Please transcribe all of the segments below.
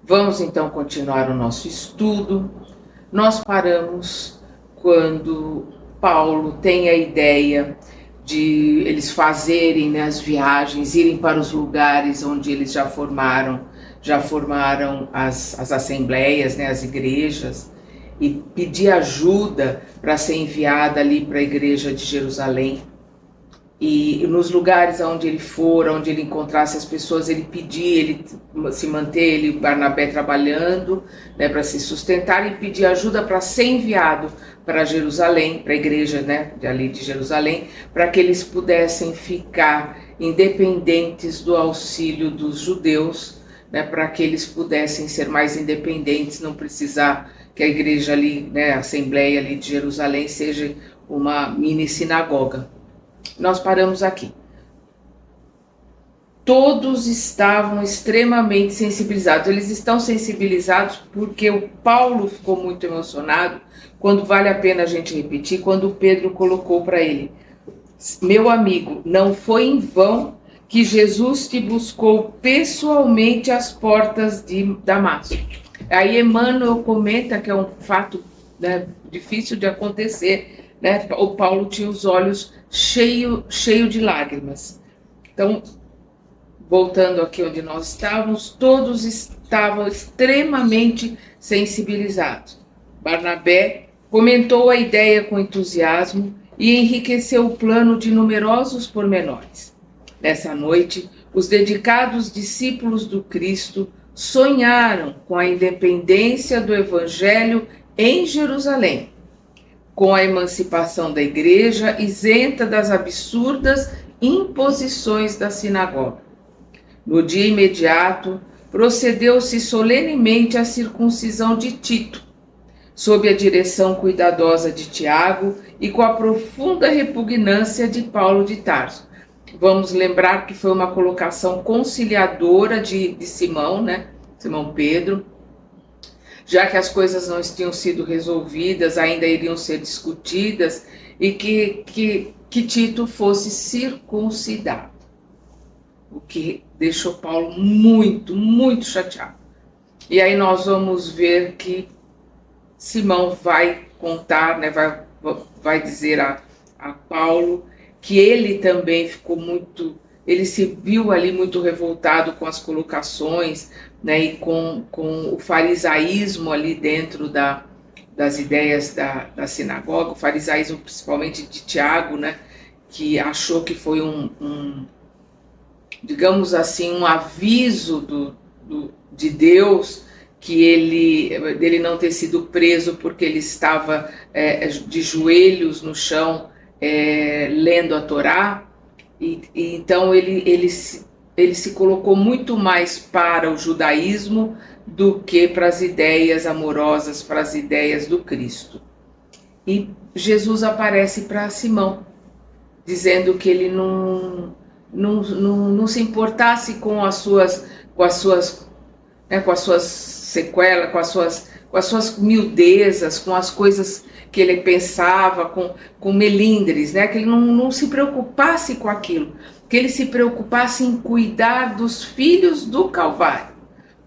Vamos então continuar o nosso estudo. Nós paramos quando Paulo tem a ideia de eles fazerem, né, as viagens, irem para os lugares onde eles já formaram as assembleias, né, as igrejas, e pedir ajuda para ser enviada ali para a igreja de Jerusalém. E nos lugares onde ele for, onde ele encontrasse as pessoas, ele pedir, ele se manter, ele, Barnabé, trabalhando, né, para se sustentar, e pedir ajuda para ser enviado para Jerusalém, para a igreja, né, ali de Jerusalém, para que eles pudessem ficar independentes do auxílio dos judeus, né, para que eles pudessem ser mais independentes, não precisar que a igreja ali, né, a assembleia ali de Jerusalém seja uma mini sinagoga. Nós paramos aqui. Todos estavam extremamente sensibilizados. Eles estão sensibilizados porque o Paulo ficou muito emocionado, quando vale a pena a gente repetir, quando Pedro colocou para ele: meu amigo, não foi em vão que Jesus te buscou pessoalmente às portas de Damasco. Aí Emmanuel comenta que é um fato, né, difícil de acontecer, né? O Paulo tinha os olhos cheio de lágrimas. Então, voltando aqui onde nós estávamos, todos estavam extremamente sensibilizados. Barnabé comentou a ideia com entusiasmo e enriqueceu o plano de numerosos pormenores. Nessa noite, os dedicados discípulos do Cristo sonharam com a independência do Evangelho em Jerusalém, com a emancipação da igreja isenta das absurdas imposições da sinagoga. No dia imediato, procedeu-se solenemente à circuncisão de Tito, sob a direção cuidadosa de Tiago e com a profunda repugnância de Paulo de Tarso. Vamos lembrar que foi uma colocação conciliadora de Simão, né? Simão Pedro, já que as coisas não tinham sido resolvidas, ainda iriam ser discutidas, e que Tito fosse circuncidado. O que deixou Paulo muito chateado. E aí nós vamos ver que Simão vai contar, né, vai dizer a Paulo que ele também ficou muito, ele se viu ali muito revoltado com as colocações, né, e com o farisaísmo ali dentro das ideias da sinagoga, o farisaísmo principalmente de Tiago, né, que achou que foi digamos assim, um aviso de Deus, que dele não ter sido preso porque ele estava de joelhos no chão lendo a Torá, e então ele se colocou muito mais para o judaísmo do que para as ideias amorosas, para as ideias do Cristo. E Jesus aparece para Simão, dizendo que ele não se importasse com as suas sequelas, com as suas miudezas, com as coisas que ele pensava, com melindres, né? Que ele não se preocupasse com aquilo, que ele se preocupasse em cuidar dos filhos do Calvário,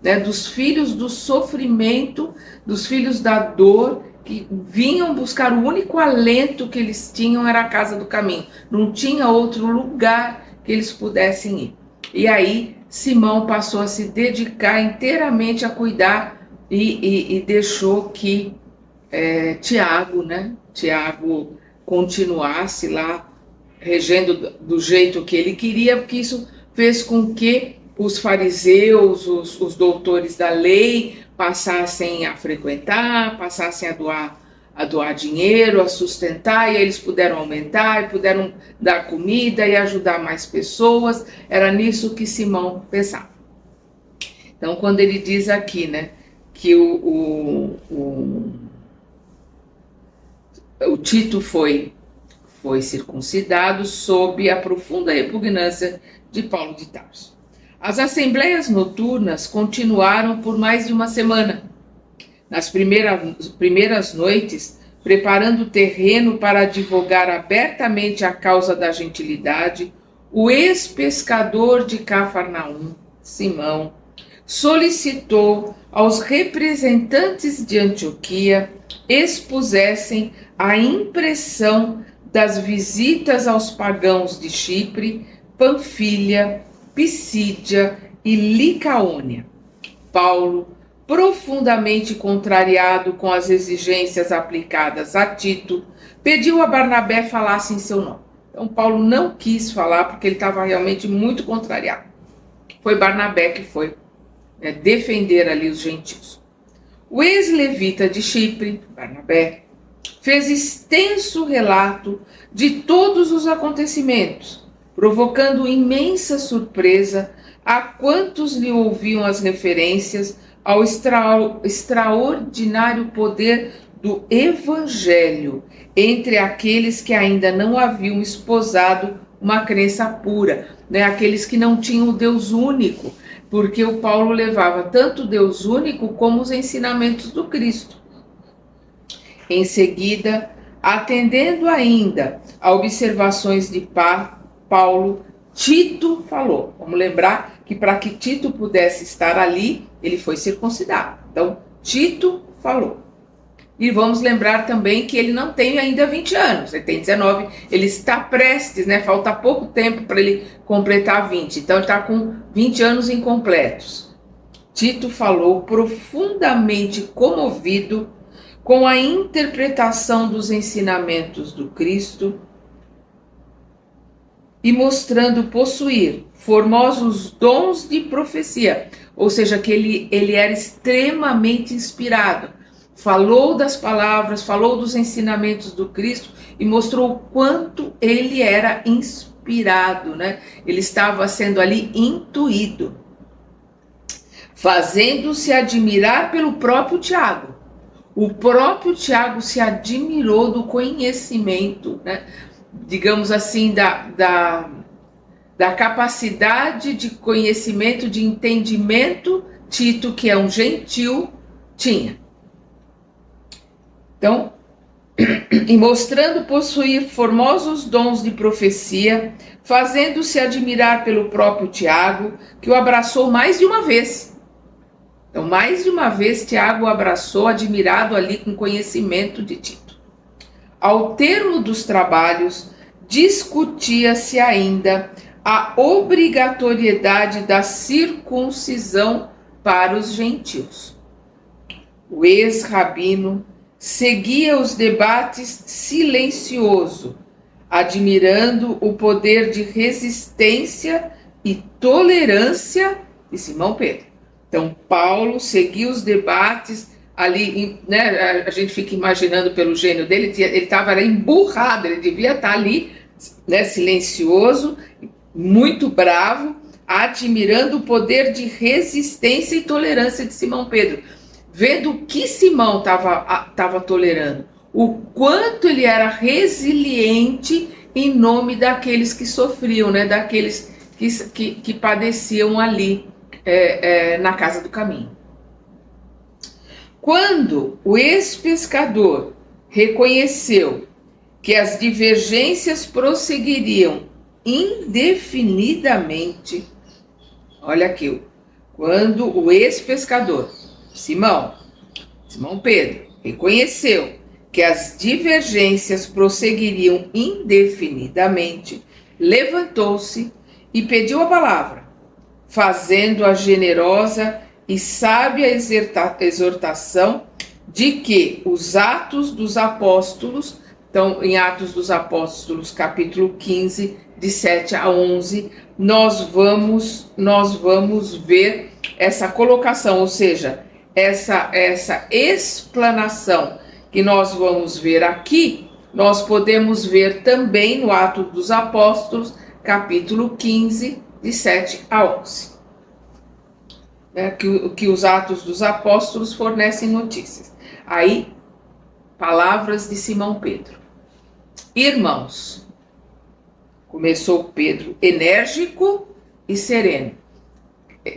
né? Dos filhos do sofrimento, dos filhos da dor, que vinham buscar o único alento que eles tinham era a casa do caminho, não tinha outro lugar que eles pudessem ir. E aí Simão passou a se dedicar inteiramente a cuidar e deixou que Tiago, né? Tiago continuasse lá regendo do jeito que ele queria, porque isso fez com que os fariseus, os doutores da lei, passassem a frequentar, passassem a doar dinheiro, a sustentar, e eles puderam aumentar, e puderam dar comida e ajudar mais pessoas. Era nisso que Simão pensava. Então, quando ele diz aqui, né, que o Tito foi circuncidado sob a profunda repugnância de Paulo de Tarso. As assembleias noturnas continuaram por mais de uma semana. Nas primeiras noites, preparando o terreno para advogar abertamente a causa da gentilidade, o ex-pescador de Cafarnaum, Simão, solicitou aos representantes de Antioquia expusessem a impressão das visitas aos pagãos de Chipre, Panfilha, Pisídia e Licaônia. Paulo, profundamente contrariado com as exigências aplicadas a Tito, pediu a Barnabé falasse em seu nome. Então Paulo não quis falar porque ele estava realmente muito contrariado. Foi Barnabé que foi defender ali os gentios. O ex-levita de Chipre, Barnabé, fez extenso relato de todos os acontecimentos, provocando imensa surpresa a quantos lhe ouviam as referências ao extraordinário poder do Evangelho entre aqueles que ainda não haviam esposado uma crença pura, aqueles que não tinham o Deus único, porque o Paulo levava tanto o Deus único como os ensinamentos do Cristo. Em seguida, atendendo ainda a observações de Paulo, Tito falou. Vamos lembrar que para que Tito pudesse estar ali, ele foi circuncidado. Então, Tito falou. E vamos lembrar também que ele não tem ainda 20 anos, ele tem 19, ele está prestes, falta pouco tempo para ele completar 20, então ele está com 20 anos incompletos. Tito falou profundamente comovido com a interpretação dos ensinamentos do Cristo e mostrando possuir formosos dons de profecia, ou seja, que ele era extremamente inspirado. Falou das palavras, falou dos ensinamentos do Cristo e mostrou o quanto ele era inspirado, Ele estava sendo ali intuído, fazendo-se admirar pelo próprio Tiago. O próprio Tiago se admirou do conhecimento, digamos assim, da capacidade de conhecimento, de entendimento, Tito, que é um gentil, tinha. Então, e mostrando possuir formosos dons de profecia, fazendo-se admirar pelo próprio Tiago, que o abraçou mais de uma vez. Então, mais de uma vez, Tiago o abraçou, admirado ali com conhecimento de Tito. Ao termo dos trabalhos, discutia-se ainda a obrigatoriedade da circuncisão para os gentios. O ex-rabino seguia os debates silencioso, admirando o poder de resistência e tolerância de Simão Pedro. Então, Paulo seguia os debates ali, a gente fica imaginando pelo gênio dele, ele estava emburrado, ele devia estar ali, silencioso, muito bravo, admirando o poder de resistência e tolerância de Simão Pedro. Vendo o que Simão estava tolerando, o quanto ele era resiliente em nome daqueles que sofriam, daqueles que padeciam ali na casa do caminho. Quando o ex-pescador reconheceu que as divergências prosseguiriam indefinidamente, olha aqui, quando o ex-pescador Simão Pedro reconheceu que as divergências prosseguiriam indefinidamente, levantou-se e pediu a palavra, fazendo a generosa e sábia exortação de que os Atos dos Apóstolos, então em Atos dos Apóstolos, capítulo 15, de 7 a 11, nós vamos ver essa colocação, ou seja, essa explanação que nós vamos ver aqui, nós podemos ver também no Atos dos Apóstolos, capítulo 15, de 7 a 11. Que os Atos dos Apóstolos fornecem notícias. Aí, palavras de Simão Pedro. Irmãos, começou Pedro enérgico e sereno.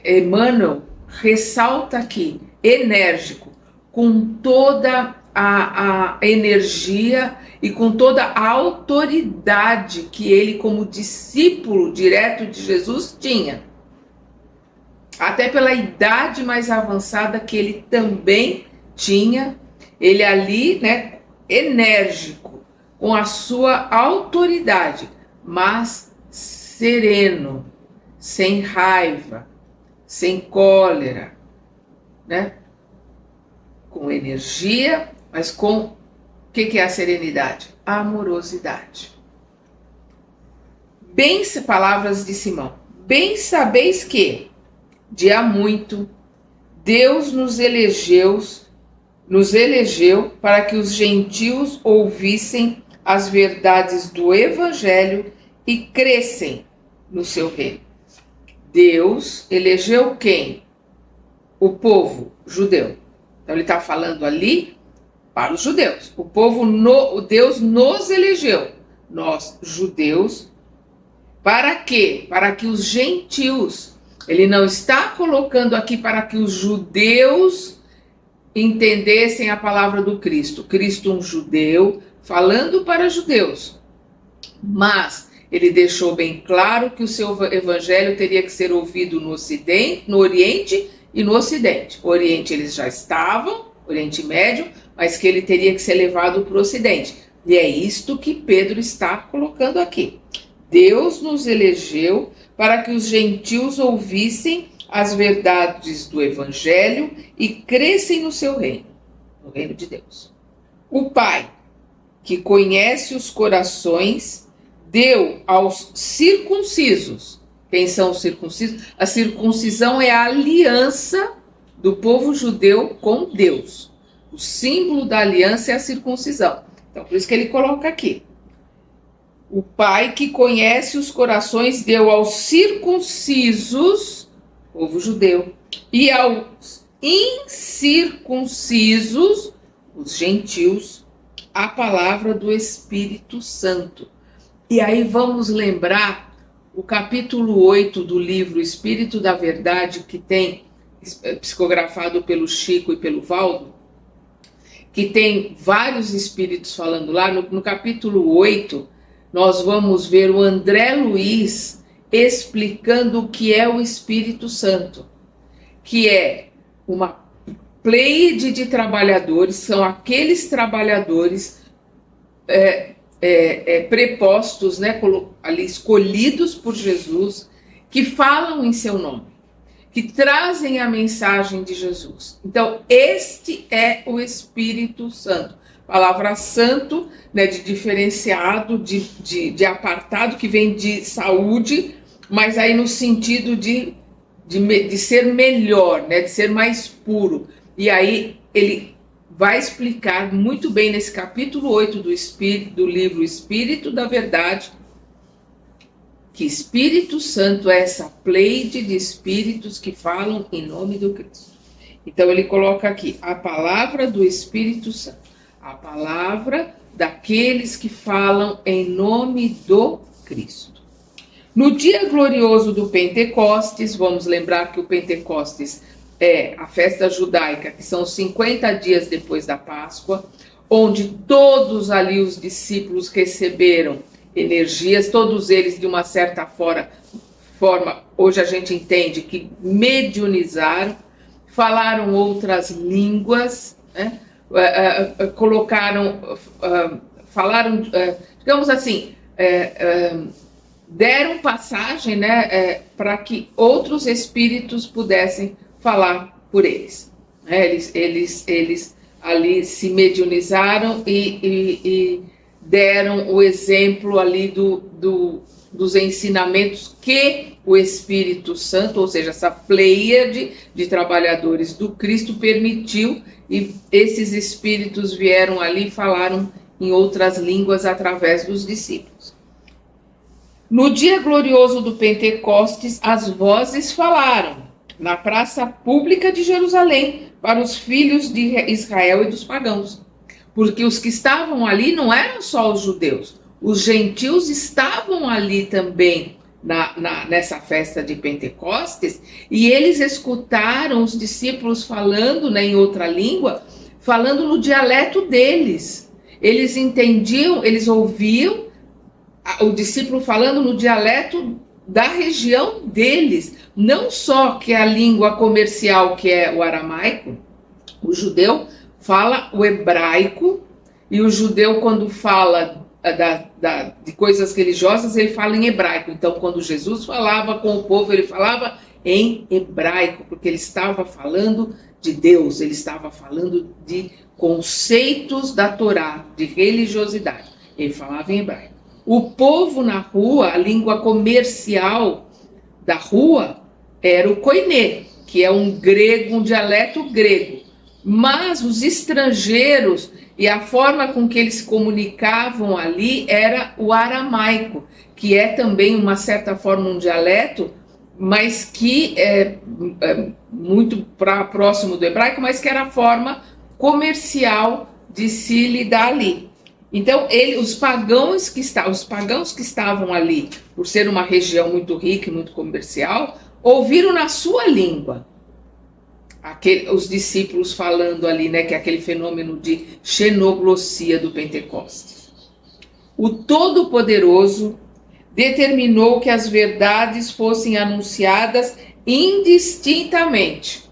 Emmanuel ressalta aqui, enérgico, com toda a energia e com toda a autoridade que ele, como discípulo direto de Jesus, tinha. até pela idade mais avançada que ele também tinha, ele ali, né, enérgico, com a sua autoridade, mas sereno, sem raiva, sem cólera, né? Com energia, mas com o que é a serenidade? A amorosidade. Bem, palavras de Simão, bem sabeis que, de há muito, Deus nos elegeu para que os gentios ouvissem as verdades do Evangelho e crescem no seu reino. Deus elegeu quem? O povo judeu. Então ele está falando ali para os judeus. Deus nos elegeu, nós judeus, para quê? Para que os gentios, ele não está colocando aqui para que os judeus entendessem a palavra do Cristo. Cristo um judeu, falando para judeus. Mas ele deixou bem claro que o seu evangelho teria que ser ouvido no Ocidente, no Oriente e no Ocidente. O Oriente eles já estavam, Oriente Médio, mas que ele teria que ser levado para o Ocidente. E é isto que Pedro está colocando aqui. Deus nos elegeu para que os gentios ouvissem as verdades do Evangelho e crescem no seu reino, no reino de Deus. O Pai, que conhece os corações, deu aos circuncisos. Quem são os circuncisos? A circuncisão é a aliança do povo judeu com Deus. O símbolo da aliança é a circuncisão. Então, por isso que ele coloca aqui. O Pai que conhece os corações deu aos circuncisos, povo judeu, e aos incircuncisos, os gentios, a palavra do Espírito Santo. E aí vamos lembrar o capítulo 8 do livro Espírito da Verdade, que tem psicografado pelo Chico e pelo Valdo, que tem vários espíritos falando lá. No capítulo 8, nós vamos ver o André Luiz explicando o que é o Espírito Santo, que é uma pleiade de trabalhadores, são aqueles trabalhadores prepostos, né, ali escolhidos por Jesus, que falam em seu nome, que trazem a mensagem de Jesus. Então, este é o Espírito Santo. Palavra santo, né, de diferenciado, de apartado, que vem de saúde, mas aí no sentido de ser melhor, né, de ser mais puro. E aí ele vai explicar muito bem nesse capítulo 8 do livro Espírito da Verdade, que Espírito Santo é essa pleiade de espíritos que falam em nome do Cristo. Então ele coloca aqui a palavra do Espírito Santo, a palavra daqueles que falam em nome do Cristo. No dia glorioso do Pentecostes, vamos lembrar que o Pentecostes é a festa judaica, que são 50 dias depois da Páscoa, onde todos ali os discípulos receberam energias, todos eles de uma certa forma, hoje a gente entende que mediunizaram, falaram outras línguas, né? Falaram, digamos assim, deram passagem, né, para que outros espíritos pudessem falar por eles. Eles ali se mediunizaram e deram o exemplo ali dos ensinamentos que o Espírito Santo, ou seja, essa pleiade de trabalhadores do Cristo permitiu, e esses espíritos vieram ali e falaram em outras línguas através dos discípulos. No dia glorioso do Pentecostes, as vozes falaram na praça pública de Jerusalém para os filhos de Israel e dos pagãos. Porque os que estavam ali não eram só os judeus, os gentios estavam ali também nessa festa de Pentecostes, e eles escutaram os discípulos falando, né, em outra língua, falando no dialeto deles. Eles entendiam, eles ouviam o discípulo falando no dialeto da região deles, não só que é a língua comercial, que é o aramaico. O judeu fala o hebraico, e o judeu, quando fala de coisas religiosas, ele fala em hebraico. Então, quando Jesus falava com o povo, ele falava em hebraico, porque ele estava falando de Deus, ele estava falando de conceitos da Torá, de religiosidade. Ele falava em hebraico. O povo na rua, a língua comercial da rua, era o koiné, que é um grego, um dialeto grego. Mas os estrangeiros e a forma com que eles se comunicavam ali era o aramaico, que é também, uma certa forma, um dialeto, mas que é muito próximo do hebraico, mas que era a forma comercial de se lidar ali. Então, os pagãos que estavam ali, por ser uma região muito rica e muito comercial, ouviram na sua língua. Os discípulos falando ali, né, que é aquele fenômeno de xenoglossia do Pentecostes. O Todo-Poderoso determinou que as verdades fossem anunciadas indistintamente.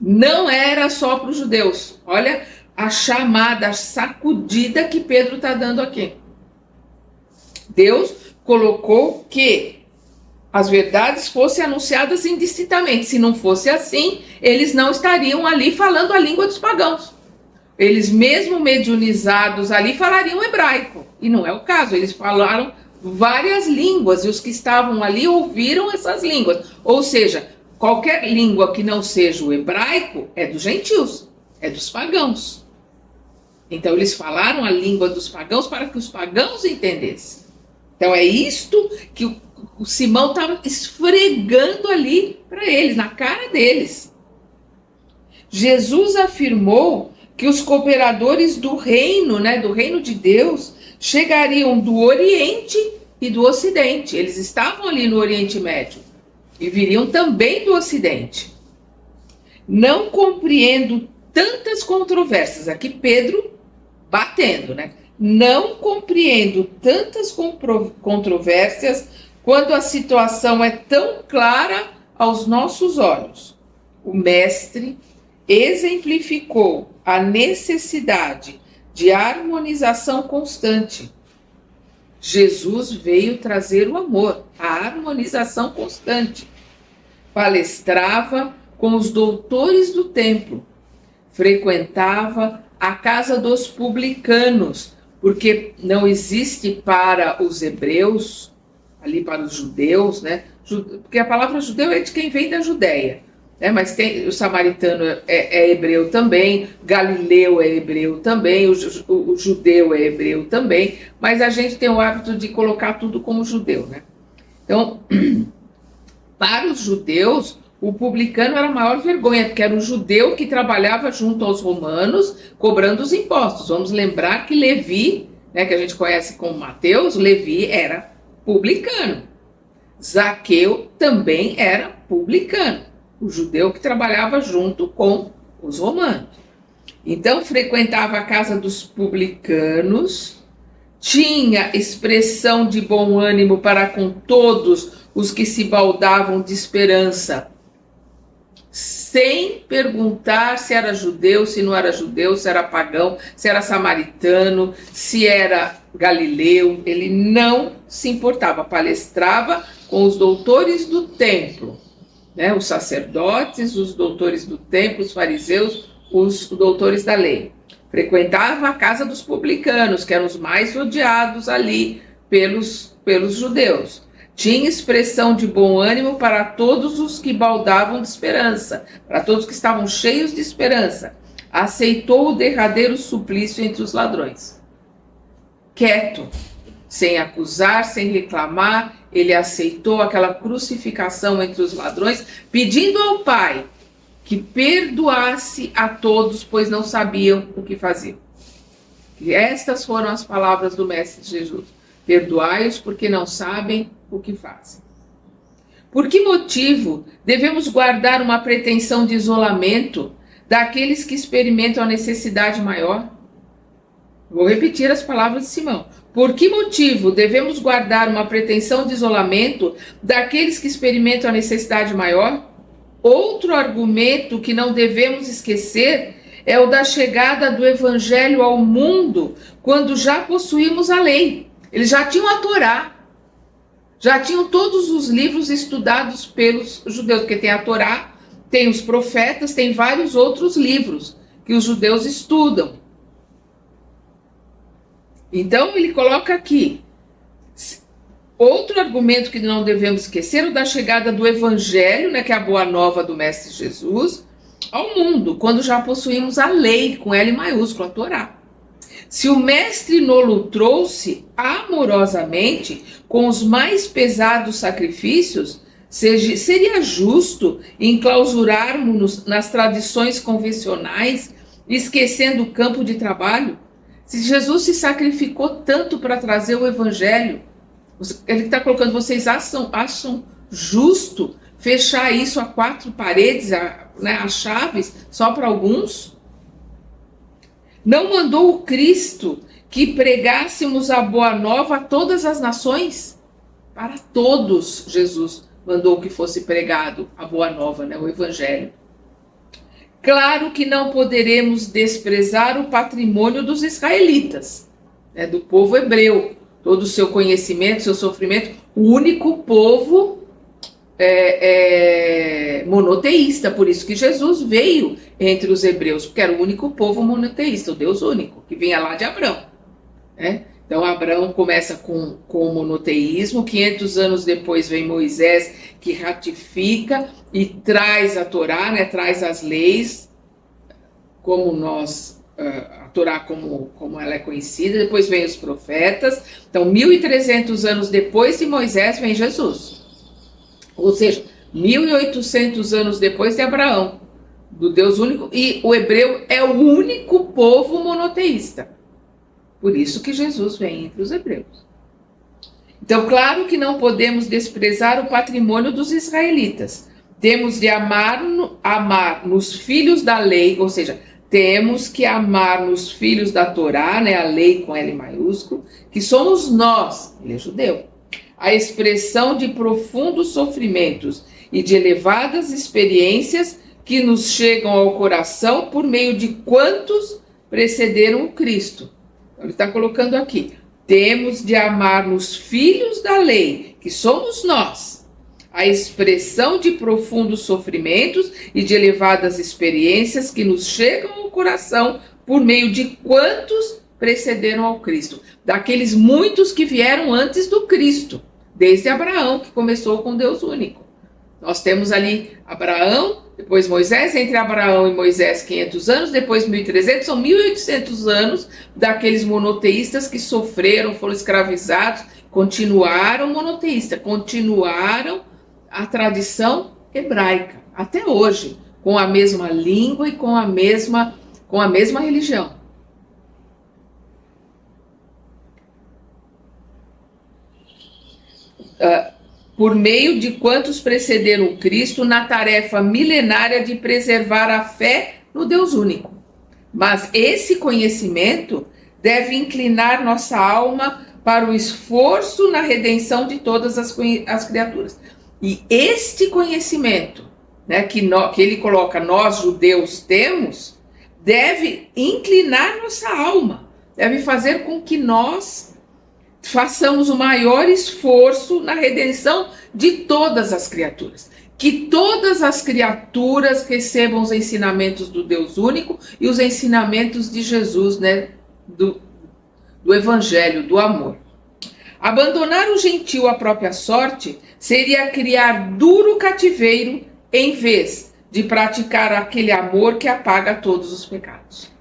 Não era só para os judeus. Olha a chamada, a sacudida que Pedro está dando aqui. Deus colocou que as verdades fossem anunciadas indistintamente. Se não fosse assim, eles não estariam ali falando a língua dos pagãos. Eles, mesmo mediunizados ali, falariam hebraico. E não é o caso, eles falaram várias línguas, e os que estavam ali ouviram essas línguas. Ou seja, qualquer língua que não seja o hebraico é dos gentios, é dos pagãos. Então eles falaram a língua dos pagãos para que os pagãos entendessem. Então é isto que o Simão estava esfregando ali para eles, na cara deles. Jesus afirmou que os cooperadores do reino, né, do reino de Deus, chegariam do Oriente e do Ocidente. Eles estavam ali no Oriente Médio e viriam também do Ocidente. Não compreendo tantas controvérsias. Aqui Pedro batendo, né? Não compreendo tantas controvérsias quando a situação é tão clara aos nossos olhos. O mestre exemplificou a necessidade de harmonização constante. Jesus veio trazer o amor, a harmonização constante. Palestrava com os doutores do templo, frequentava a casa dos publicanos, porque não existe para os hebreus, ali para os judeus, né? Porque a palavra judeu é de quem vem da Judéia, né? Mas tem, o samaritano é hebreu também, Galileu é hebreu também, o judeu é hebreu também, mas a gente tem o hábito de colocar tudo como judeu, né? Então, para os judeus, o publicano era a maior vergonha, porque era um judeu que trabalhava junto aos romanos, cobrando os impostos. Vamos lembrar que Levi, né, que a gente conhece como Mateus, Levi era publicano. Zaqueu também era publicano, o judeu que trabalhava junto com os romanos. Então, frequentava a casa dos publicanos, tinha expressão de bom ânimo para com todos os que se baldavam de esperança, sem perguntar se era judeu, se não era judeu, se era pagão, se era samaritano, se era galileu. Ele não se importava, palestrava com os doutores do templo, né? Os sacerdotes, os doutores do templo, os fariseus, os doutores da lei. Frequentava a casa dos publicanos, que eram os mais odiados ali pelos judeus. Tinha expressão de bom ânimo para todos os que baldavam de esperança, para todos que estavam cheios de esperança. Aceitou o derradeiro suplício entre os ladrões. Quieto, sem acusar, sem reclamar, ele aceitou aquela crucificação entre os ladrões, pedindo ao Pai que perdoasse a todos, pois não sabiam o que faziam. E estas foram as palavras do Mestre Jesus. Perdoai-os porque não sabem o que fazem. Por que motivo devemos guardar uma pretensão de isolamento daqueles que experimentam a necessidade maior? Vou repetir as palavras de Simão. Por que motivo devemos guardar uma pretensão de isolamento daqueles que experimentam a necessidade maior? Outro argumento que não devemos esquecer é o da chegada do evangelho ao mundo, quando já possuímos a lei. Eles já tinham a Torá, já tinham todos os livros estudados pelos judeus, porque tem a Torá, tem os profetas, tem vários outros livros que os judeus estudam. Então ele coloca aqui, outro argumento que não devemos esquecer é o da chegada do evangelho, né, que é a boa nova do Mestre Jesus, ao mundo, quando já possuímos a lei, com L maiúsculo, a Torá. Se o Mestre nolo trouxe amorosamente, com os mais pesados sacrifícios, seria justo enclausurarmos-nos nas tradições convencionais, esquecendo o campo de trabalho? Se Jesus se sacrificou tanto para trazer o evangelho, ele está colocando, vocês acham justo fechar isso a quatro paredes, as chaves, só para alguns? Não mandou o Cristo que pregássemos a boa nova a todas as nações? Para todos, Jesus mandou que fosse pregado a boa nova, né, o evangelho. Claro que não poderemos desprezar o patrimônio dos israelitas, né, do povo hebreu, todo o seu conhecimento, seu sofrimento, o único povo monoteísta, por isso que Jesus veio entre os hebreus, porque era o único povo monoteísta, o Deus único, que vinha lá de Abrão, né? Então Abraão começa com o monoteísmo, 500 anos depois vem Moisés, que ratifica e traz a Torá, né, traz as leis, como nós, a Torá como ela é conhecida, depois vem os profetas, então 1.300 anos depois de Moisés vem Jesus, ou seja, 1.800 anos depois de Abraão, do Deus único, e o hebreu é o único povo monoteísta. Por isso que Jesus vem entre os hebreus. Então, claro que não podemos desprezar o patrimônio dos israelitas. Temos de amar nos filhos da lei, ou seja, temos que amar nos filhos da Torá, né, a lei com L maiúsculo, que somos nós, ele é judeu. A expressão de profundos sofrimentos e de elevadas experiências que nos chegam ao coração por meio de quantos precederam o Cristo. Ele está colocando aqui, temos de amar nos filhos da lei, que somos nós, a expressão de profundos sofrimentos e de elevadas experiências que nos chegam ao coração por meio de quantos precederam ao Cristo, daqueles muitos que vieram antes do Cristo, desde Abraão, que começou com Deus único. Nós temos ali Abraão, depois Moisés, entre Abraão e Moisés 500 anos, depois 1.300, são 1.800 anos daqueles monoteístas que sofreram, foram escravizados, continuaram monoteístas, continuaram a tradição hebraica, até hoje, com a mesma língua e com a mesma religião. Por meio de quantos precederam o Cristo na tarefa milenária de preservar a fé no Deus único. Mas esse conhecimento deve inclinar nossa alma para o esforço na redenção de todas as criaturas. E este conhecimento, né, que ele coloca, nós judeus temos, deve inclinar nossa alma, deve fazer com que nós façamos o maior esforço na redenção de todas as criaturas. Que todas as criaturas recebam os ensinamentos do Deus único e os ensinamentos de Jesus, né, do Evangelho, do amor. Abandonar o gentil à própria sorte seria criar duro cativeiro em vez de praticar aquele amor que apaga todos os pecados.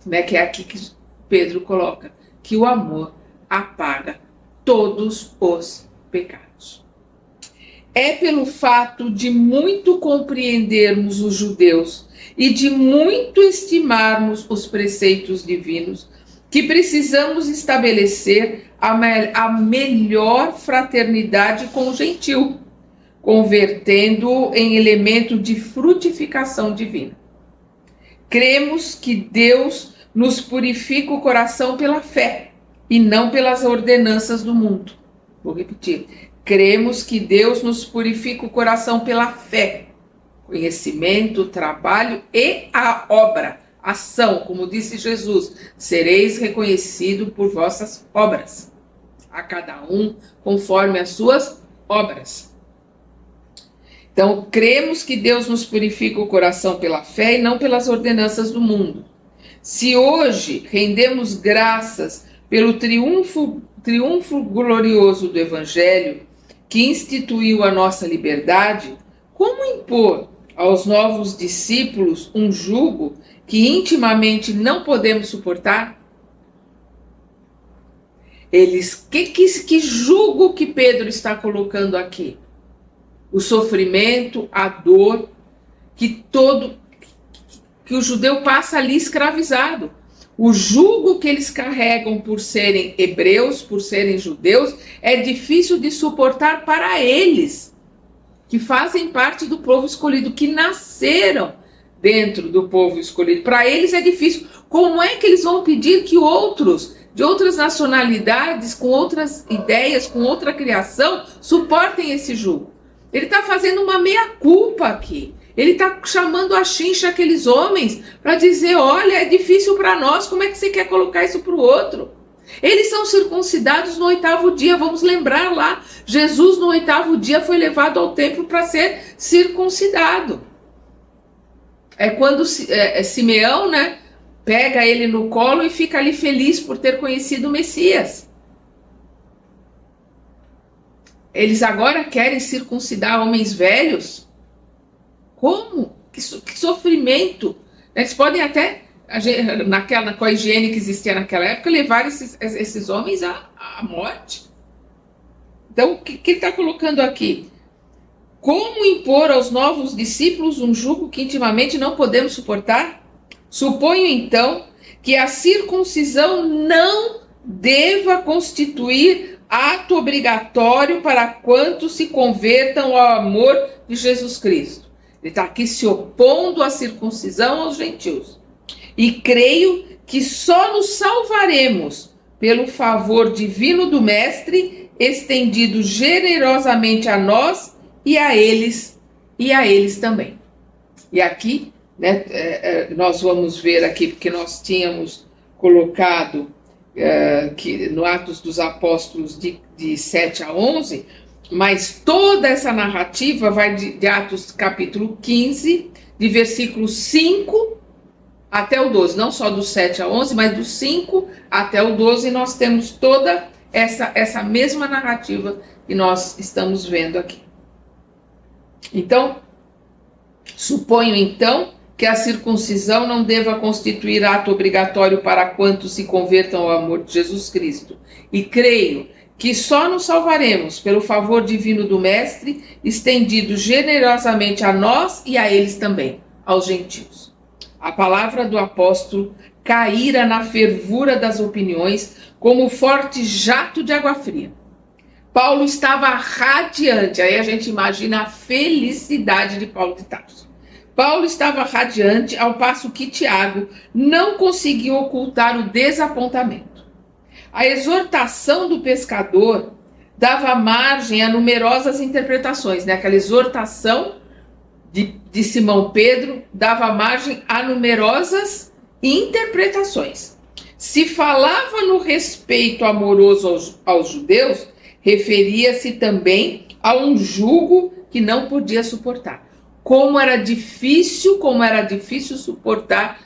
Né, que é aqui que Pedro coloca, que o amor apaga todos os pecados. É pelo fato de muito compreendermos os judeus e de muito estimarmos os preceitos divinos que precisamos estabelecer a melhor fraternidade com o gentil, convertendo-o em elemento de frutificação divina. Cremos que Deus nos purifica o coração pela fé e não pelas ordenanças do mundo. Vou repetir. Cremos que Deus nos purifica o coração pela fé, conhecimento, trabalho e a obra, ação, como disse Jesus, sereis reconhecido por vossas obras, a cada um conforme as suas obras. Então, cremos que Deus nos purifica o coração pela fé e não pelas ordenanças do mundo. Se hoje rendemos graças pelo triunfo glorioso do Evangelho, que instituiu a nossa liberdade, como impor aos novos discípulos um jugo que intimamente não podemos suportar? Que jugo que Pedro está colocando aqui? O sofrimento, a dor, que o judeu passa ali escravizado. O jugo que eles carregam por serem hebreus, por serem judeus, é difícil de suportar para eles, que fazem parte do povo escolhido, que nasceram dentro do povo escolhido. Para eles é difícil. Como é que eles vão pedir que outros, de outras nacionalidades, com outras ideias, com outra criação, suportem esse jugo? Ele está fazendo uma meia-culpa aqui. Ele está chamando a chincha aqueles homens para dizer, olha, é difícil para nós, como é que você quer colocar isso para o outro? Eles são circuncidados no 8º dia, vamos lembrar lá, Jesus no 8º dia foi levado ao templo para ser circuncidado. É quando Simeão, né, pega ele no colo e fica ali feliz por ter conhecido o Messias. Eles agora querem circuncidar homens velhos? Como? Que sofrimento! Eles podem até, com a higiene que existia naquela época, levar esses homens à morte. Então, o que ele está colocando aqui? Como impor aos novos discípulos um jugo que intimamente não podemos suportar? Suponho, então, que a circuncisão não deva constituir ato obrigatório para quantos se convertam ao amor de Jesus Cristo. Ele está aqui se opondo à circuncisão aos gentios. E creio que só nos salvaremos pelo favor divino do Mestre, estendido generosamente a nós e a eles também. E aqui, né, nós vamos ver aqui, porque nós tínhamos colocado que no Atos dos Apóstolos de 7 a 11, mas toda essa narrativa vai de Atos capítulo 15, de versículos 5 até o 12, não só do 7 a 11, mas do 5 até o 12, nós temos toda essa mesma narrativa que nós estamos vendo aqui. Então, suponho então que a circuncisão não deva constituir ato obrigatório para quantos se convertam ao amor de Jesus Cristo. E creio que só nos salvaremos pelo favor divino do Mestre, estendido generosamente a nós e a eles também, aos gentios. A palavra do apóstolo caíra na fervura das opiniões como forte jato de água fria. Paulo estava radiante, aí a gente imagina a felicidade de Paulo de Tarso. Paulo estava radiante, ao passo que Tiago não conseguiu ocultar o desapontamento. A exortação do pescador dava margem a numerosas interpretações, né? Aquela exortação de Simão Pedro dava margem a numerosas interpretações. Se falava no respeito amoroso aos judeus, referia-se também a um jugo que não podia suportar. Como era difícil suportar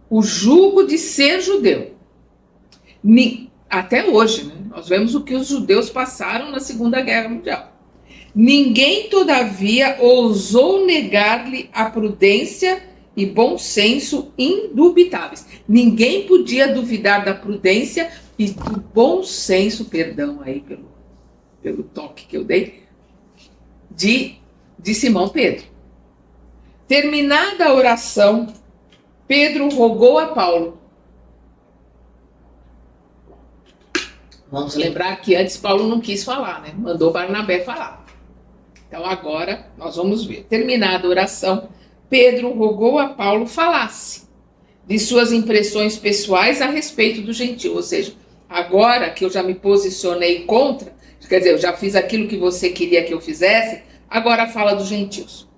o jugo de ser judeu. Até hoje, né? Nós vemos o que os judeus passaram na Segunda Guerra Mundial. Ninguém, todavia, ousou negar-lhe a prudência e bom senso indubitáveis. Ninguém podia duvidar da prudência e do bom senso, perdão aí pelo toque que eu dei, de Simão Pedro. Terminada a oração, Pedro rogou a Paulo. Vamos lembrar que antes Paulo não quis falar, né? Mandou Barnabé falar. Então agora nós vamos ver. Terminada a oração, Pedro rogou a Paulo falasse, de suas impressões pessoais a respeito do gentil. Ou seja, agora que eu já me posicionei contra, quer dizer, eu já fiz aquilo que você queria que eu fizesse, agora fala dos gentios.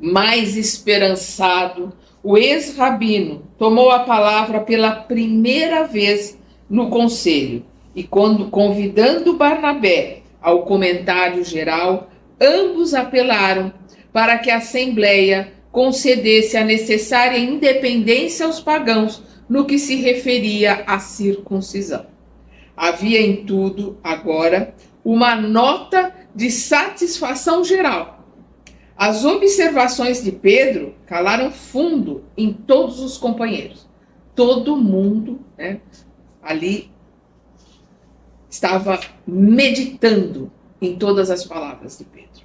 Mais esperançado, o ex-rabino tomou a palavra pela primeira vez no conselho e, convidando Barnabé ao comentário geral, ambos apelaram para que a Assembleia concedesse a necessária independência aos pagãos no que se referia à circuncisão. Havia em tudo, agora, uma nota de satisfação geral. As observações de Pedro calaram fundo em todos os companheiros. Todo mundo, né, ali estava meditando em todas as palavras de Pedro.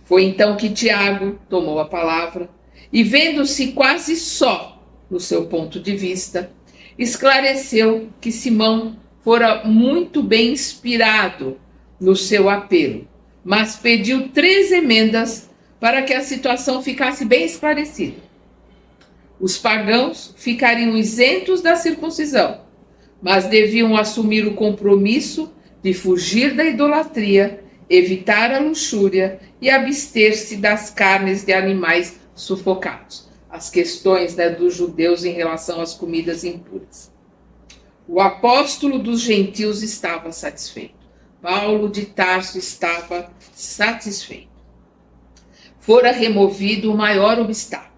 Foi então que Tiago tomou a palavra e, vendo-se quase só no seu ponto de vista, esclareceu que Simão fora muito bem inspirado no seu apelo, mas pediu 3 emendas para que a situação ficasse bem esclarecida. Os pagãos ficariam isentos da circuncisão, mas deviam assumir o compromisso de fugir da idolatria, evitar a luxúria e abster-se das carnes de animais sufocados. As questões, né, dos judeus em relação às comidas impuras. O apóstolo dos gentios estava satisfeito. Paulo de Tarso estava satisfeito. Fora removido o maior obstáculo.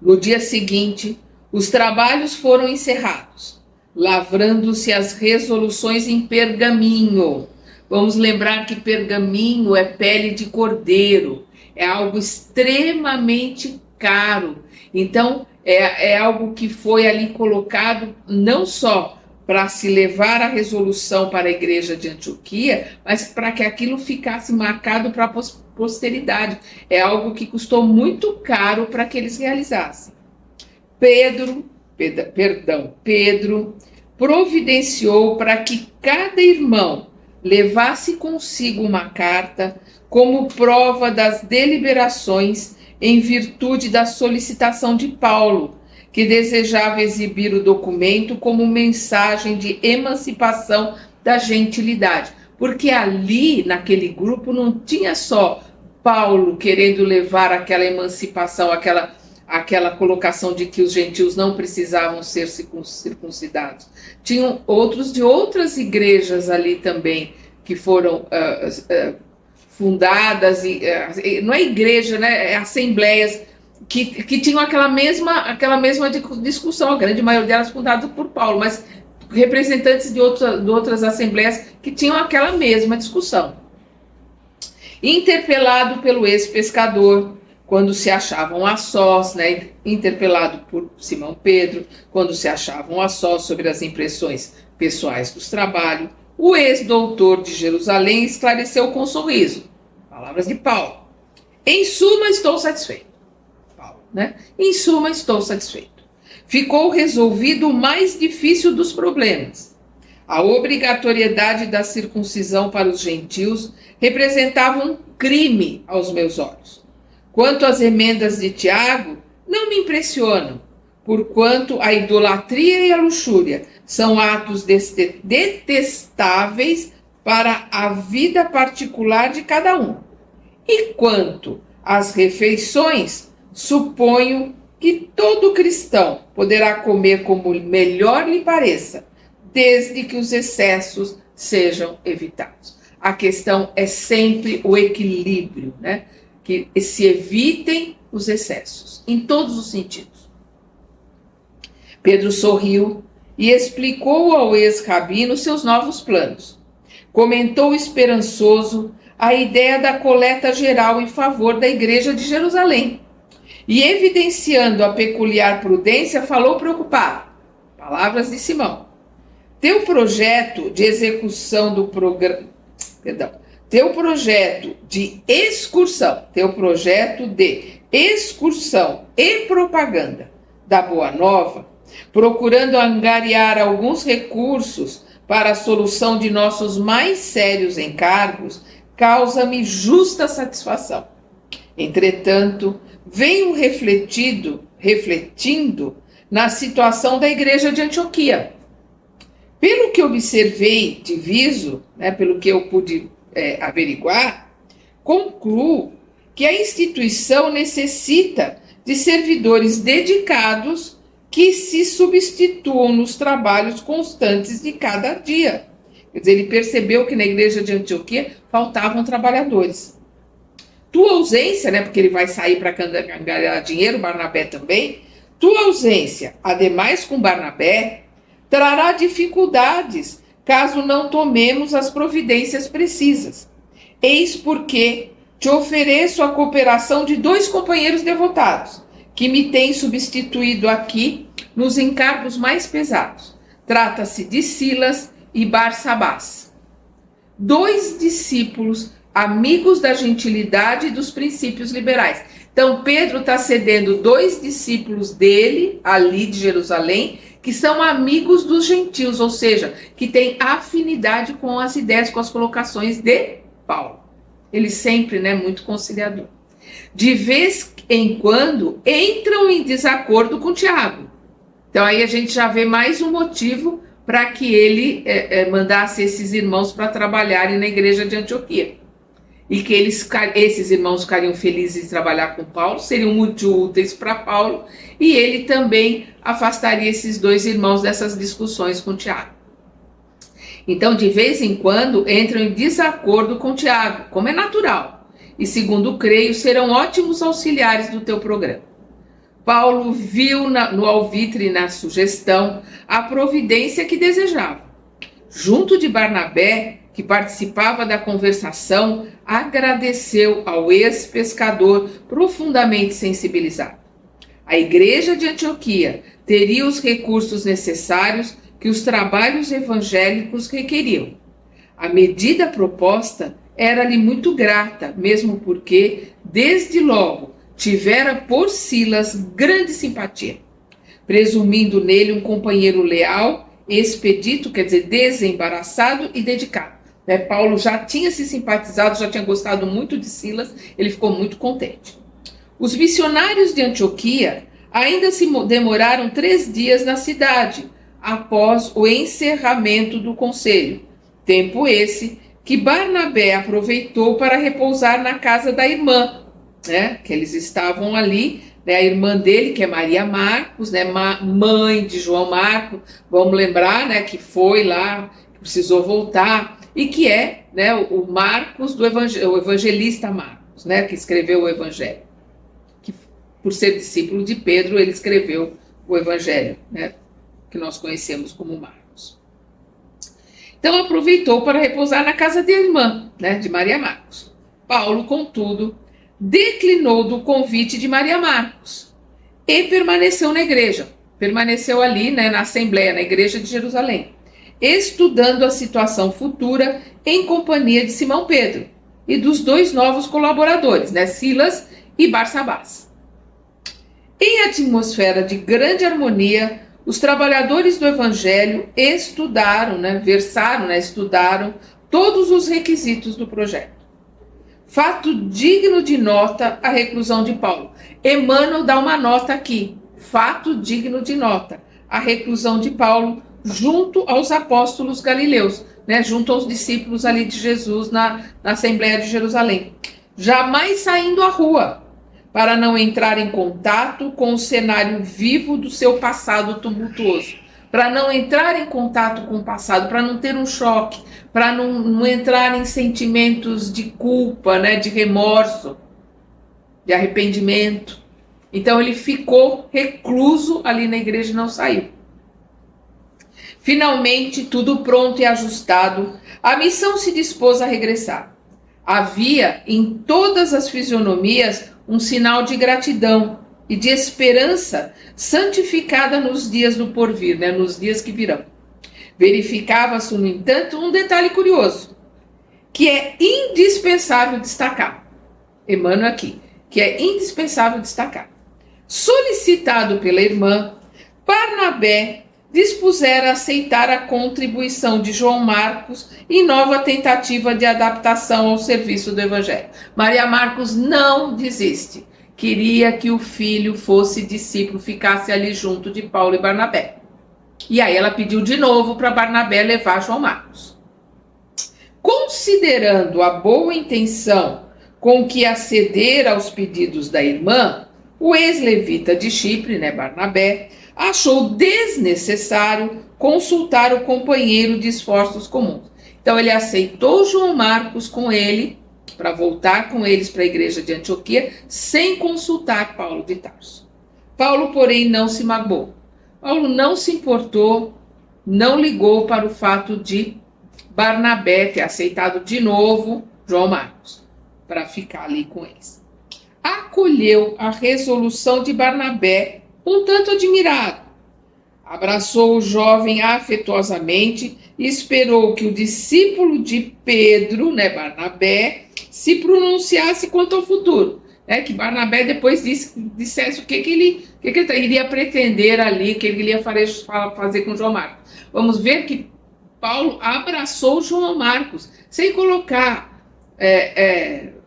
No dia seguinte, os trabalhos foram encerrados, lavrando-se as resoluções em pergaminho. Vamos lembrar que pergaminho é pele de cordeiro, é algo extremamente caro. Então, é algo que foi ali colocado não só para se levar a resolução para a igreja de Antioquia, mas para que aquilo ficasse marcado para a posteridade. É algo que custou muito caro para que eles realizassem. Pedro providenciou para que cada irmão levasse consigo uma carta como prova das deliberações em virtude da solicitação de Paulo, que desejava exibir o documento como mensagem de emancipação da gentilidade. Porque ali, naquele grupo, não tinha só Paulo querendo levar aquela emancipação, aquela colocação de que os gentios não precisavam ser circuncidados. Tinham outros de outras igrejas ali também, que foram fundadas, não é igreja, né, é assembleias, que tinham aquela mesma discussão, a grande maioria delas fundadas por Paulo, mas representantes de outras assembleias que tinham aquela mesma discussão. Interpelado pelo ex-pescador, quando se achavam a sós, né, interpelado por Simão Pedro, quando se achavam a sós sobre as impressões pessoais dos trabalhos, o ex-doutor de Jerusalém esclareceu com sorriso, palavras de Paulo: em suma, estou satisfeito. Paulo, né? Em suma, estou satisfeito. Ficou resolvido o mais difícil dos problemas. A obrigatoriedade da circuncisão para os gentios representava um crime aos meus olhos. Quanto às emendas de Tiago, não me impressionam, porquanto a idolatria e a luxúria são atos detestáveis para a vida particular de cada um. E quanto às refeições, suponho que todo cristão poderá comer como melhor lhe pareça, desde que os excessos sejam evitados. A questão é sempre o equilíbrio, né? Que se evitem os excessos, em todos os sentidos. Pedro sorriu e explicou ao ex-rabino seus novos planos. Comentou esperançoso a ideia da coleta geral em favor da igreja de Jerusalém. E, evidenciando a peculiar prudência, falou preocupado. Palavras de Simão: teu projeto de execução do programa... Teu projeto de excursão e propaganda da Boa Nova, procurando angariar alguns recursos para a solução de nossos mais sérios encargos, causa-me justa satisfação. Entretanto, venho refletindo na situação da igreja de Antioquia. Pelo que observei de viso, né, pelo que eu pude averiguar, concluo que a instituição necessita de servidores dedicados que se substituam nos trabalhos constantes de cada dia. Quer dizer, ele percebeu que na igreja de Antioquia faltavam trabalhadores. Tua ausência, né, porque ele vai sair para ganhar dinheiro, Barnabé também, tua ausência, ademais com Barnabé, trará dificuldades caso não tomemos as providências precisas. Eis porque te ofereço a cooperação de 2 companheiros devotados, que me têm substituído aqui nos encargos mais pesados. Trata-se de Silas e Barsabás, 2 discípulos, amigos da gentilidade e dos princípios liberais. Então, Pedro está cedendo 2 discípulos dele, ali de Jerusalém, que são amigos dos gentios, ou seja, que têm afinidade com as ideias, com as colocações de Paulo. Ele sempre, muito conciliador. De vez em quando, entram em desacordo com Tiago. Então, aí a gente já vê mais um motivo para que ele mandasse esses irmãos para trabalharem na igreja de Antioquia. E que esses irmãos ficariam felizes de trabalhar com Paulo, seriam muito úteis para Paulo, e ele também afastaria esses 2 irmãos dessas discussões com Tiago. Então, de vez em quando, entram em desacordo com Tiago, como é natural, e segundo creio, serão ótimos auxiliares do teu programa. Paulo viu no alvitre e na sugestão a providência que desejava. Junto de Barnabé, que participava da conversação, agradeceu ao ex-pescador profundamente sensibilizado. A igreja de Antioquia teria os recursos necessários que os trabalhos evangélicos requeriam. A medida proposta era-lhe muito grata, mesmo porque, desde logo, tivera por Silas grande simpatia, presumindo nele um companheiro leal, expedito, quer dizer, desembaraçado e dedicado. Paulo já tinha se simpatizado, já tinha gostado muito de Silas, ele ficou muito contente. Os missionários de Antioquia ainda se demoraram 3 dias na cidade, após o encerramento do conselho, tempo esse que Barnabé aproveitou para repousar na casa da irmã, que eles estavam ali, a irmã dele, que é Maria Marcos, mãe de João Marcos, vamos lembrar, que foi lá, que precisou voltar, e que é o Marcos, o evangelista Marcos, que escreveu o evangelho. Que, por ser discípulo de Pedro, ele escreveu o evangelho, que nós conhecemos como Marcos. Então, aproveitou para repousar na casa da irmã, de Maria Marcos. Paulo, contudo, declinou do convite de Maria Marcos e permaneceu na igreja. Permaneceu ali, na Assembleia, na igreja de Jerusalém, estudando a situação futura em companhia de Simão Pedro e dos 2 novos colaboradores, Silas e Barsabás. Em atmosfera de grande harmonia, os trabalhadores do evangelho estudaram todos os requisitos do projeto. Fato digno de nota, a reclusão de Paulo. Emmanuel dá uma nota aqui. Fato digno de nota, a reclusão de Paulo junto aos apóstolos galileus, junto aos discípulos ali de Jesus na Assembleia de Jerusalém. Jamais saindo à rua, para não entrar em contato com o cenário vivo do seu passado tumultuoso. Para não entrar em contato com o passado, para não ter um choque, para não entrar em sentimentos de culpa, de remorso, de arrependimento. Então ele ficou recluso ali na igreja e não saiu. Finalmente, tudo pronto e ajustado, a missão se dispôs a regressar. Havia em todas as fisionomias um sinal de gratidão e de esperança santificada nos dias do porvir, nos dias que virão. Verificava-se, no entanto, um detalhe curioso, que é indispensável destacar. Emmanuel aqui, que é indispensável destacar. Solicitado pela irmã, Barnabé dispusera a aceitar a contribuição de João Marcos em nova tentativa de adaptação ao serviço do Evangelho. Maria Marcos não desiste, queria que o filho fosse discípulo, ficasse ali junto de Paulo e Barnabé. E aí ela pediu de novo para Barnabé levar João Marcos. Considerando a boa intenção com que aceder aos pedidos da irmã, o ex-levita de Chipre, Barnabé, achou desnecessário consultar o companheiro de esforços comuns. Então ele aceitou João Marcos com ele, para voltar com eles para a igreja de Antioquia, sem consultar Paulo de Tarso. Paulo, porém, não se magoou. Paulo não se importou, não ligou para o fato de Barnabé ter aceitado de novo João Marcos, para ficar ali com eles. Acolheu a resolução de Barnabé um tanto admirado. Abraçou o jovem afetuosamente e esperou que o discípulo de Pedro, Barnabé, se pronunciasse quanto ao futuro. Que Barnabé depois dissesse o que ele iria pretender ali, o que ele iria fazer com João Marcos. Vamos ver que Paulo abraçou João Marcos, sem colocar,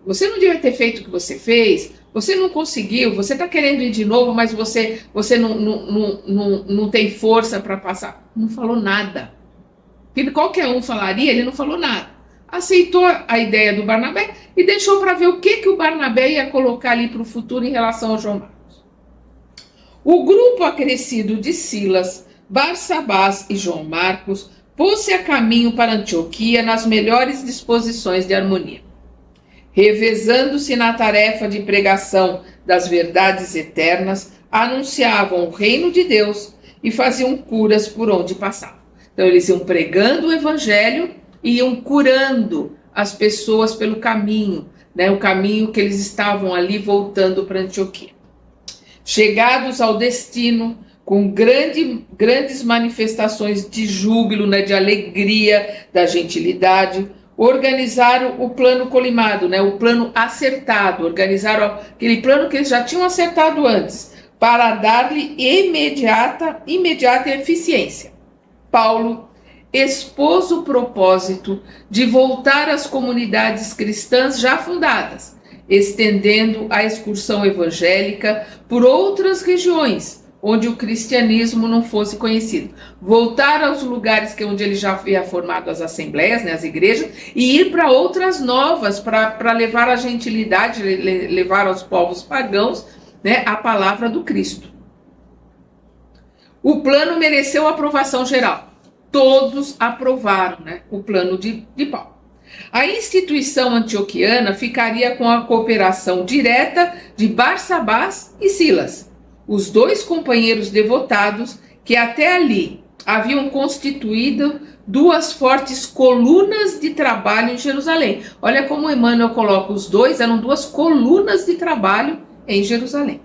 você não devia ter feito o que você fez, você não conseguiu, você está querendo ir de novo, mas você não tem força para passar. Não falou nada. Qualquer um falaria, ele não falou nada. Aceitou a ideia do Barnabé e deixou para ver o que o Barnabé ia colocar ali para o futuro em relação ao João Marcos. O grupo acrescido de Silas, Barsabás e João Marcos pôs-se a caminho para Antioquia nas melhores disposições de harmonia. Revezando-se na tarefa de pregação das verdades eternas, anunciavam o reino de Deus e faziam curas por onde passavam. Então eles iam pregando o evangelho e iam curando as pessoas pelo caminho, o caminho que eles estavam ali voltando para Antioquia. Chegados ao destino, com grandes manifestações de júbilo, de alegria, da gentilidade, organizaram o plano colimado, o plano acertado, organizaram aquele plano que eles já tinham acertado antes, para dar-lhe imediata eficiência. Paulo expôs o propósito de voltar às comunidades cristãs já fundadas, estendendo a excursão evangélica por outras regiões, onde o cristianismo não fosse conhecido. Voltar aos lugares onde ele já havia formado as assembleias, as igrejas, e ir para outras novas, para levar a gentilidade, levar aos povos pagãos, a palavra do Cristo. O plano mereceu aprovação geral. Todos aprovaram o plano de Paulo. A instituição antioquiana ficaria com a cooperação direta de Barsabás e Silas, os dois companheiros devotados que até ali haviam constituído duas fortes colunas de trabalho em Jerusalém. Olha como Emmanuel coloca, os dois eram duas colunas de trabalho em Jerusalém.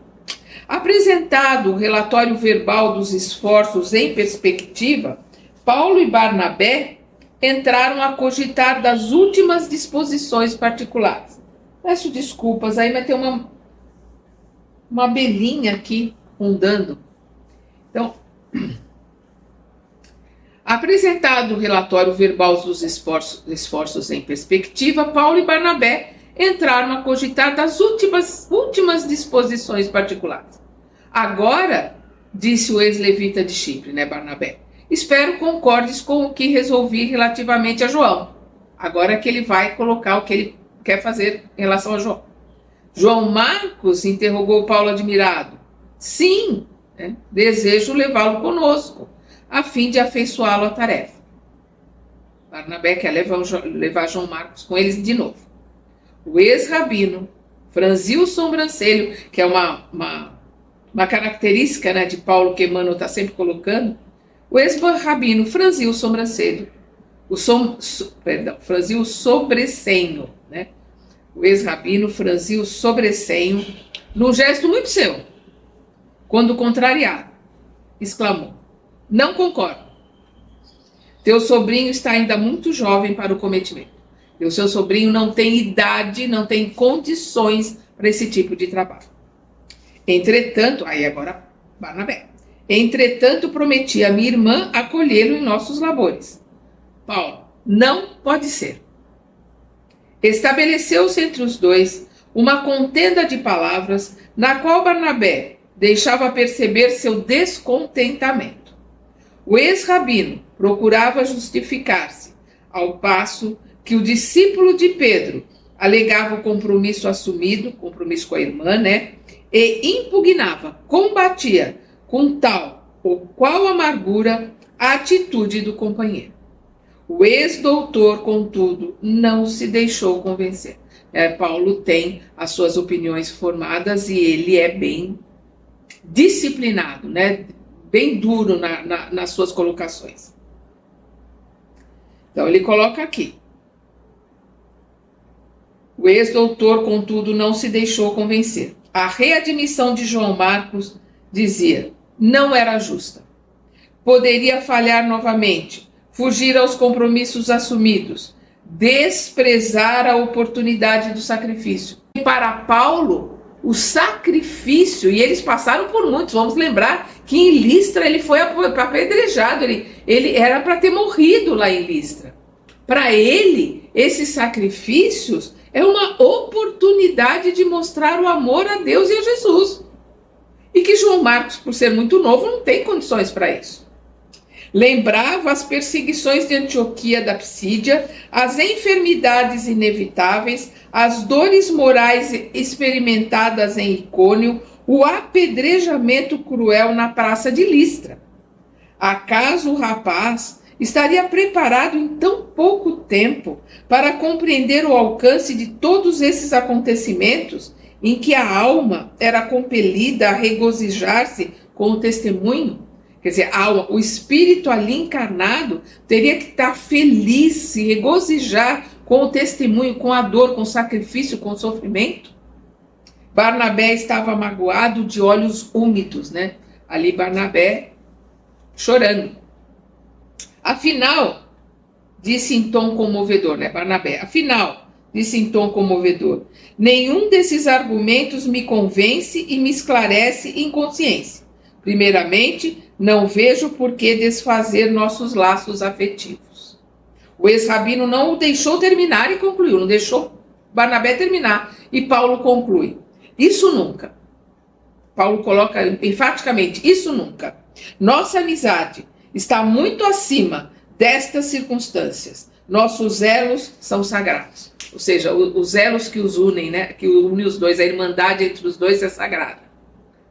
Apresentado o relatório verbal dos esforços em perspectiva, Paulo e Barnabé entraram a cogitar das últimas disposições particulares. Peço desculpas, aí vai ter uma abelhinha aqui rondando. Então, apresentado o relatório verbal dos esforços em perspectiva, Paulo e Barnabé entraram a cogitar das últimas disposições particulares. Agora, disse o ex-levita de Chipre, Barnabé, espero concordes com o que resolvi relativamente a João. Agora que ele vai colocar o que ele quer fazer em relação a João. João Marcos, interrogou Paulo admirado. Sim, desejo levá-lo conosco, a fim de afeiçoá-lo à tarefa. Barnabé quer levar João Marcos com eles de novo. O ex-rabino franziu o sobrancelho, que é uma característica de Paulo que Emmanuel está sempre colocando. O ex-rabino franziu o sobrancelho, franziu o sobressenho, O ex-rabino franziu o sobressenho num gesto muito seu. Quando contrariado, exclamou: não concordo. Teu sobrinho está ainda muito jovem para o cometimento. E o seu sobrinho não tem idade, não tem condições para esse tipo de trabalho. Entretanto, aí agora Barnabé. Entretanto, prometi a minha irmã acolhê-lo em nossos labores. Paulo, não pode ser. Estabeleceu-se entre os dois uma contenda de palavras na qual Barnabé deixava perceber seu descontentamento. O ex-rabino procurava justificar-se, ao passo que o discípulo de Pedro alegava o compromisso assumido, compromisso com a irmã, e impugnava, combatia com tal ou qual amargura a atitude do companheiro. O ex-doutor, contudo, não se deixou convencer. Paulo tem as suas opiniões formadas e ele é bem disciplinado, bem duro nas suas colocações. Então ele coloca aqui: o ex-doutor, contudo, não se deixou convencer. A readmissão de João Marcos, dizia, não era justa. Poderia falhar novamente, fugir aos compromissos assumidos, desprezar a oportunidade do sacrifício. E para Paulo, o sacrifício, e eles passaram por muitos, vamos lembrar que em Listra ele foi apedrejado, ele era para ter morrido lá em Listra. Para ele, esses sacrifícios é uma oportunidade de mostrar o amor a Deus e a Jesus. E que João Marcos, por ser muito novo, não tem condições para isso. Lembrava as perseguições de Antioquia da Psídia, as enfermidades inevitáveis, as dores morais experimentadas em Icônio, o apedrejamento cruel na praça de Listra. Acaso o rapaz estaria preparado em tão pouco tempo para compreender o alcance de todos esses acontecimentos em que a alma era compelida a regozijar-se com o testemunho? Quer dizer, o espírito ali encarnado teria que estar feliz, se regozijar com o testemunho, com a dor, com o sacrifício, com o sofrimento. Barnabé estava magoado, de olhos úmidos, Ali Barnabé chorando. Afinal, disse em tom comovedor, Barnabé? Afinal, disse em tom comovedor, nenhum desses argumentos me convence e me esclarece em consciência. Primeiramente, não vejo por que desfazer nossos laços afetivos. O ex-rabino não o deixou terminar e concluiu, não deixou Barnabé terminar. E Paulo conclui, isso nunca. Paulo coloca enfaticamente, isso nunca. Nossa amizade está muito acima destas circunstâncias. Nossos elos são sagrados. Ou seja, os elos que os unem, que unem os dois, a irmandade entre os dois é sagrada.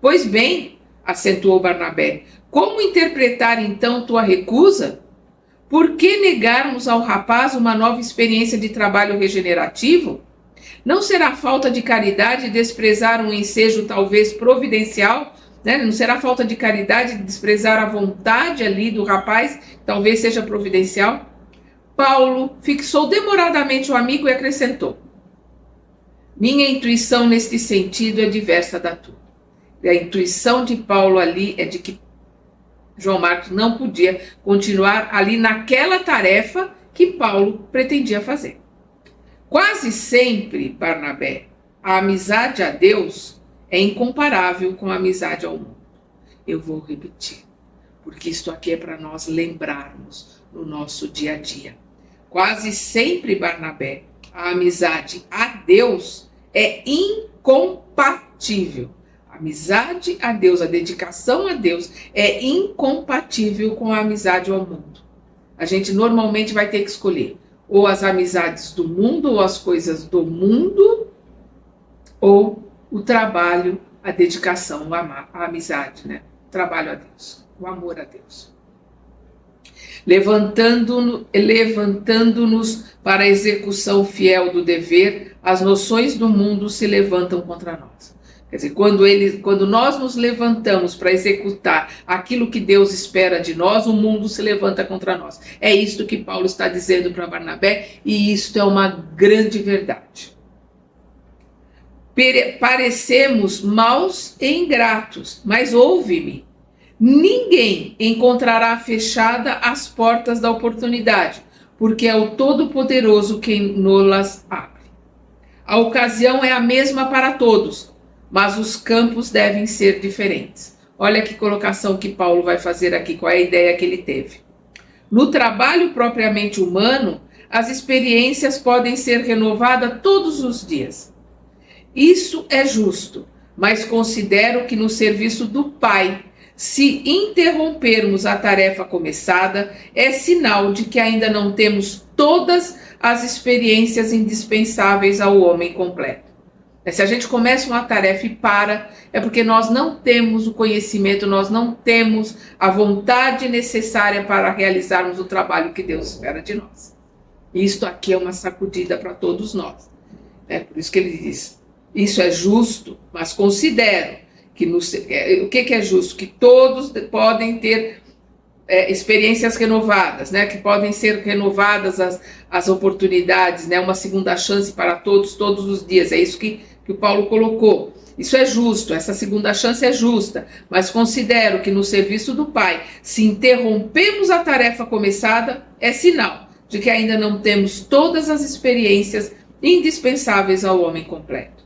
Pois bem, acentuou Barnabé, como interpretar então tua recusa? Por que negarmos ao rapaz uma nova experiência de trabalho regenerativo? Não será falta de caridade desprezar um ensejo talvez providencial? Não será falta de caridade desprezar a vontade ali do rapaz, talvez seja providencial? Paulo fixou demoradamente o amigo e acrescentou, minha intuição neste sentido é diversa da tua. E a intuição de Paulo ali é de que João Marcos não podia continuar ali naquela tarefa que Paulo pretendia fazer. Quase sempre, Barnabé, a amizade a Deus é incomparável com a amizade ao mundo. Eu vou repetir, porque isto aqui é para nós lembrarmos no nosso dia a dia. Quase sempre, Barnabé, a amizade a Deus é incompatível. A amizade a Deus, a dedicação a Deus é incompatível com a amizade ao mundo. A gente normalmente vai ter que escolher ou as amizades do mundo, ou as coisas do mundo, ou o trabalho, a dedicação, a amizade, O trabalho a Deus, o amor a Deus. Levantando-nos para a execução fiel do dever, as noções do mundo se levantam contra nós. Quer dizer, quando nós nos levantamos para executar aquilo que Deus espera de nós, o mundo se levanta contra nós. É isto que Paulo está dizendo para Barnabé, e isto é uma grande verdade. Parecemos maus e ingratos, mas ouve-me. Ninguém encontrará fechada as portas da oportunidade, porque é o Todo-Poderoso quem nos abre. A ocasião é a mesma para todos, mas os campos devem ser diferentes. Olha que colocação que Paulo vai fazer aqui, qual é a ideia que ele teve. No trabalho propriamente humano, as experiências podem ser renovadas todos os dias. Isso é justo, mas considero que no serviço do Pai, se interrompermos a tarefa começada, é sinal de que ainda não temos todas as experiências indispensáveis ao homem completo. Se a gente começa uma tarefa e para, é porque nós não temos o conhecimento, nós não temos a vontade necessária para realizarmos o trabalho que Deus espera de nós. E isto aqui é uma sacudida para todos nós. É por isso que ele diz, isso é justo, mas considero que o que é justo? Que todos podem ter experiências renovadas, né? Que podem ser renovadas as oportunidades, né? Uma segunda chance para todos os dias. É isso que o Paulo colocou. Isso é justo, essa segunda chance é justa, mas considero que no serviço do Pai, se interrompemos a tarefa começada, é sinal de que ainda não temos todas as experiências indispensáveis ao homem completo.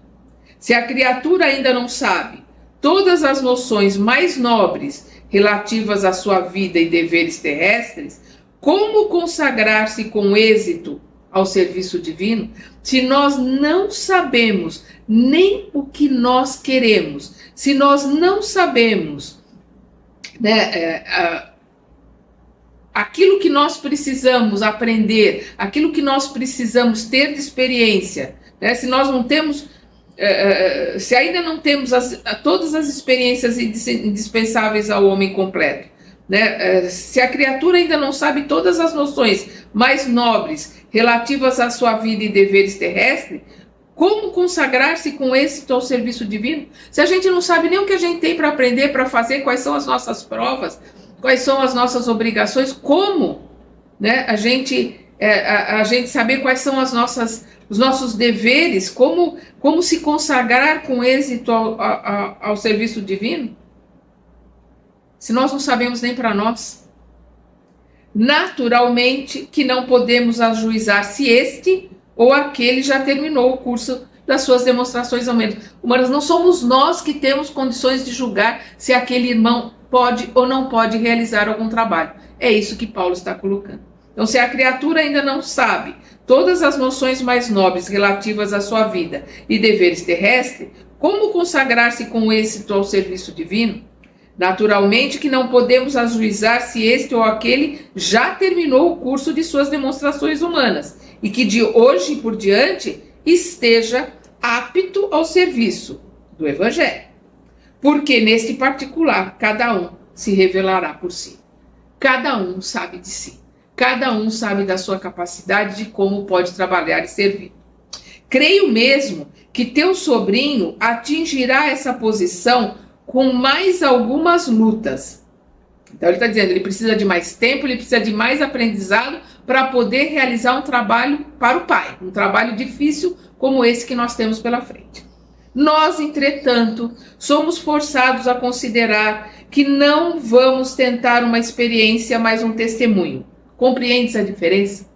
Se a criatura ainda não sabe todas as noções mais nobres relativas à sua vida e deveres terrestres, como consagrar-se com êxito ao serviço divino, se nós não sabemos nem o que nós queremos, se nós não sabemos, né, aquilo que nós precisamos aprender, aquilo que nós precisamos ter de experiência, né, se nós não temos, se ainda não temos todas as experiências indispensáveis ao homem completo, né, se a criatura ainda não sabe todas as noções mais nobres relativas à sua vida e deveres terrestres, como consagrar-se com êxito ao serviço divino? Se a gente não sabe nem o que a gente tem para aprender, para fazer, quais são as nossas provas, quais são as nossas obrigações, como, né, a gente saber quais são os nossos deveres, como se consagrar com êxito ao serviço divino? Se nós não sabemos nem para nós. Naturalmente que não podemos ajuizar se este ou aquele já terminou o curso das suas demonstrações humanas. Não somos nós que temos condições de julgar se aquele irmão pode ou não pode realizar algum trabalho. É isso que Paulo está colocando. Então, se a criatura ainda não sabe todas as noções mais nobres relativas à sua vida e deveres terrestres, como consagrar-se com êxito ao serviço divino? Naturalmente que não podemos ajuizar se este ou aquele já terminou o curso de suas demonstrações humanas e que de hoje por diante esteja apto ao serviço do Evangelho. Porque neste particular, cada um se revelará por si. Cada um sabe de si. Cada um sabe da sua capacidade de como pode trabalhar e servir. Creio mesmo que teu sobrinho atingirá essa posição com mais algumas lutas. Então ele está dizendo, ele precisa de mais tempo, ele precisa de mais aprendizado para poder realizar um trabalho para o Pai, um trabalho difícil como esse que nós temos pela frente. Nós, entretanto, somos forçados a considerar que não vamos tentar uma experiência, mas um testemunho. Compreende essa diferença?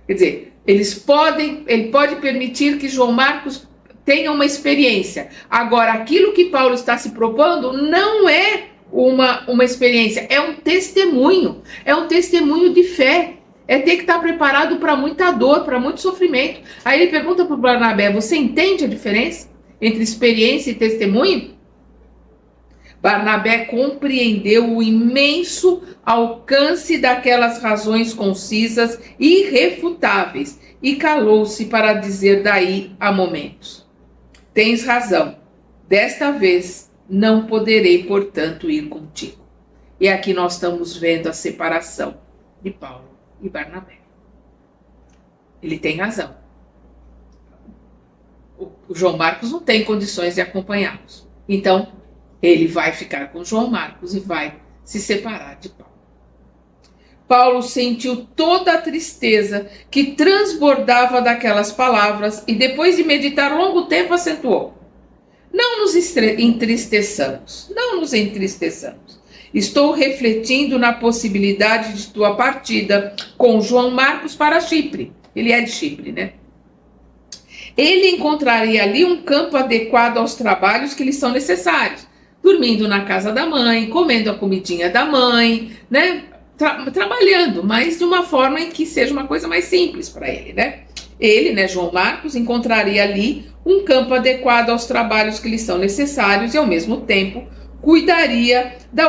Quer dizer, ele pode permitir que João Marcos tenha uma experiência. Agora, aquilo que Paulo está se propondo não é uma experiência, é um testemunho de fé. É ter que estar preparado para muita dor, para muito sofrimento. Aí ele pergunta para o Barnabé, você entende a diferença entre experiência e testemunho? Barnabé compreendeu o imenso alcance daquelas razões concisas e irrefutáveis e calou-se para dizer daí a momentos. Tens razão, desta vez não poderei, portanto, ir contigo. E aqui nós estamos vendo a separação de Paulo e Barnabé. Ele tem razão. O João Marcos não tem condições de acompanhá-los. Então, ele vai ficar com João Marcos e vai se separar de Paulo. Paulo sentiu toda a tristeza que transbordava daquelas palavras e depois de meditar longo tempo acentuou. Não nos entristeçamos. Estou refletindo na possibilidade de tua partida com João Marcos para Chipre. Ele é de Chipre, né? Ele encontraria ali um campo adequado aos trabalhos que lhe são necessários. Dormindo na casa da mãe, comendo a comidinha da mãe, né? Trabalhando, mas de uma forma em que seja uma coisa mais simples para ele, né? Ele, né, João Marcos, encontraria ali um campo adequado aos trabalhos que lhe são necessários e, ao mesmo tempo, cuidaria da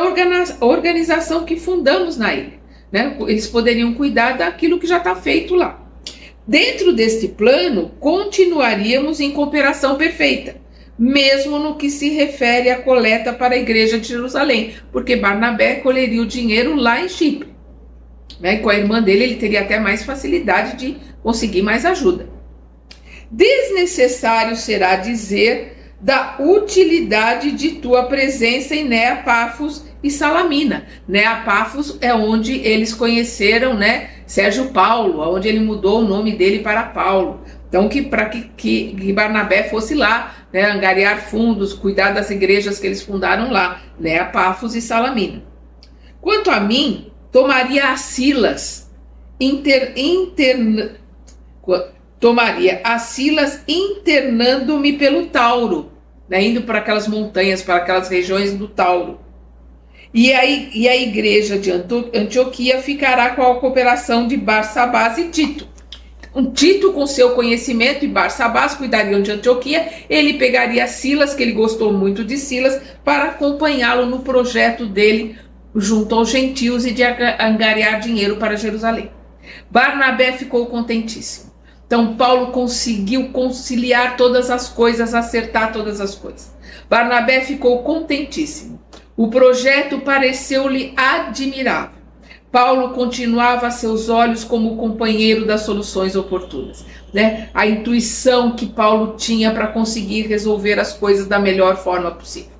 organização que fundamos na ilha. Né? Eles poderiam cuidar daquilo que já está feito lá. Dentro deste plano, continuaríamos em cooperação perfeita, mesmo no que se refere à coleta para a igreja de Jerusalém, porque Barnabé colheria o dinheiro lá em Chipre. Né? E com a irmã dele, ele teria até mais facilidade de conseguir mais ajuda. Desnecessário será dizer da utilidade de tua presença em Neapafos e Salamina. Neapafos é onde eles conheceram, né, Sérgio Paulo, onde ele mudou o nome dele para Paulo. Então, para que Barnabé fosse lá, né, angariar fundos, cuidar das igrejas que eles fundaram lá, Neapafos e Salamina. Quanto a mim, tomaria a Silas, internando-me pelo Tauro, né, indo para aquelas montanhas, para aquelas regiões do Tauro. E a igreja de Antioquia ficará com a cooperação de Barsabás e Tito. Tito, com seu conhecimento, e Barsabás cuidariam de Antioquia. Ele pegaria Silas, que ele gostou muito de Silas, para acompanhá-lo no projeto dele junto aos gentios e de angariar dinheiro para Jerusalém. Barnabé ficou contentíssimo. Então, Paulo conseguiu conciliar todas as coisas, acertar todas as coisas. Barnabé ficou contentíssimo. O projeto pareceu-lhe admirável. Paulo continuava a seus olhos como companheiro das soluções oportunas. Né? A intuição que Paulo tinha para conseguir resolver as coisas da melhor forma possível.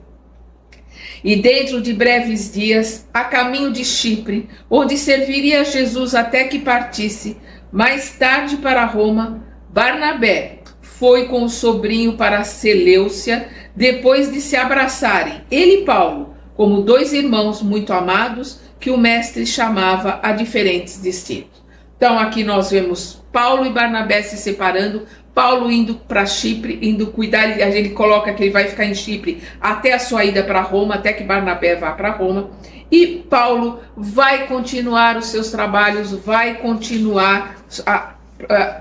E dentro de breves dias, a caminho de Chipre, onde serviria Jesus até que partisse, mais tarde para Roma, Barnabé foi com o sobrinho para Seleucia, depois de se abraçarem, ele e Paulo, como dois irmãos muito amados, que o mestre chamava a diferentes destinos. Então aqui nós vemos Paulo e Barnabé se separando, Paulo indo para Chipre, indo cuidar, ele coloca que ele vai ficar em Chipre até a sua ida para Roma, até que Barnabé vá para Roma, e Paulo vai continuar os seus trabalhos, vai continuar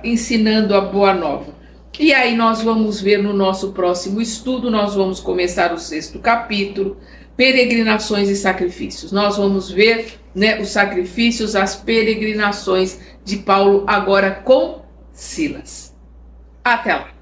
ensinando a boa nova. E aí nós vamos ver no nosso próximo estudo, nós vamos começar o 6º capítulo, peregrinações e sacrifícios. Nós vamos ver, né, os sacrifícios, as peregrinações de Paulo agora com Silas. Até lá!